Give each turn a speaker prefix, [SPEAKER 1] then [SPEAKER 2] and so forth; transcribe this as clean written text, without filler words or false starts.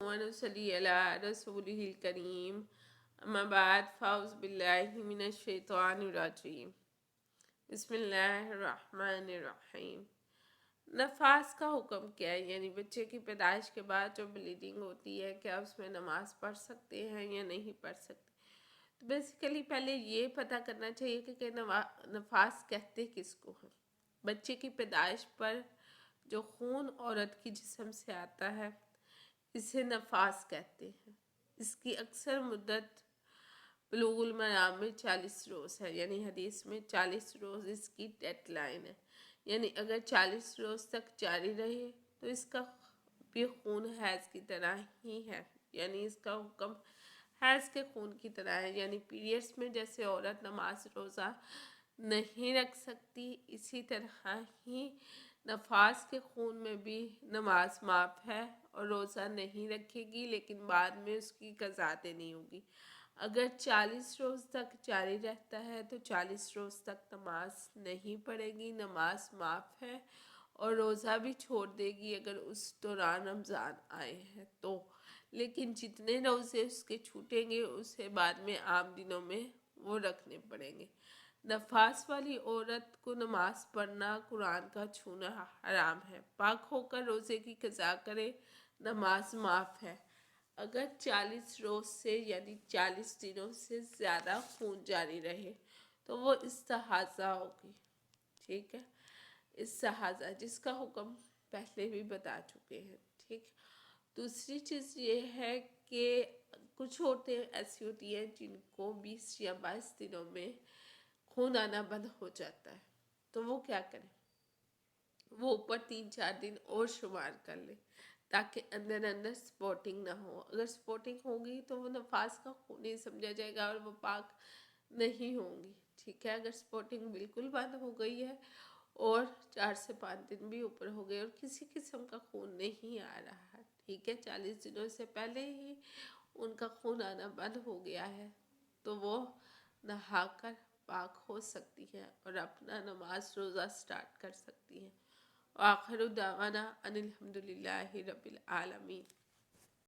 [SPEAKER 1] ونصلي على رسوله الكريم اما بعد فاعوذ باللہ من الشیطان الرجیم بسم اللہ الرحمن الرحیم۔ نفاس کا حکم کیا ہے؟ یعنی بچے کی پیدائش کے بعد جو بلیڈنگ ہوتی ہے، کیا اس میں نماز پڑھ سکتے ہیں یا نہیں پڑھ سکتے؟ تو بیسیکلی پہلے یہ پتہ کرنا چاہیے کہ نفاس کہتے کس کو ہیں۔ بچے کی پیدائش پر جو خون عورت کی جسم سے آتا ہے اسے نفاس کہتے ہیں۔ اس کی اکثر مدت بلوغ المرام میں 40 روز ہے، یعنی حدیث میں 40 روز اس کی ڈیڈ لائن ہے۔ یعنی اگر 40 روز تک جاری رہے تو اس کا بھی خون حیض کی طرح ہی ہے، یعنی اس کا حکم حیض کے خون کی طرح ہے۔ یعنی پیریڈز میں جیسے عورت نماز روزہ نہیں رکھ سکتی، اسی طرح ہی نفاس کے خون میں بھی نماز معاف ہے اور روزہ نہیں رکھے گی، لیکن بعد میں اس کی قضا دینی ہوگی۔ اگر 40 روز تک جاری رہتا ہے تو 40 روز تک نماز نہیں پڑھے گی، نماز معاف ہے اور روزہ بھی چھوڑ دے گی اگر اس دوران رمضان آئے ہیں تو۔ لیکن جتنے روزے اس کے چھوٹیں گے اسے بعد میں عام دنوں میں وہ رکھنے پڑیں گے۔ نفاس والی عورت کو نماز پڑھنا، قرآن کا چھونا حرام ہے۔ پاک ہو کر روزے کی قضا کرے، نماز معاف ہے۔ اگر 40 روز سے یعنی 40 دنوں سے زیادہ خون جاری رہے تو وہ استحاضہ ہوگی، ٹھیک ہے، استحاضہ جس کا حکم پہلے بھی بتا چکے ہیں، ٹھیک۔ دوسری چیز یہ ہے کہ کچھ عورتیں ایسی ہوتی ہیں جن کو 20 یا 22 دنوں میں خون آنا بند ہو جاتا ہے، تو وہ کیا کریں؟ وہ اوپر 3-4 دن اور شمار کر لیں تاکہ اندر سپورٹنگ نہ ہو۔ اگر سپورٹنگ ہوگی تو وہ نفاس کا خون نہیں سمجھا جائے گا اور وہ پاک نہیں ہوں گی، ٹھیک ہے۔ اگر سپورٹنگ بالکل بند ہو گئی ہے اور 4 سے 5 دن بھی اوپر ہو گئے اور کسی قسم کا خون نہیں آ رہا ہے، ٹھیک ہے، 40 دنوں سے پہلے ہی ان کا خون آنا بند ہو گیا ہے، تو وہ نہا کر پاک ہو سکتی ہے اور اپنا نماز روزہ سٹارٹ کر سکتی ہیں۔ وآخر دعوانا ان الحمد للہ رب العالمین۔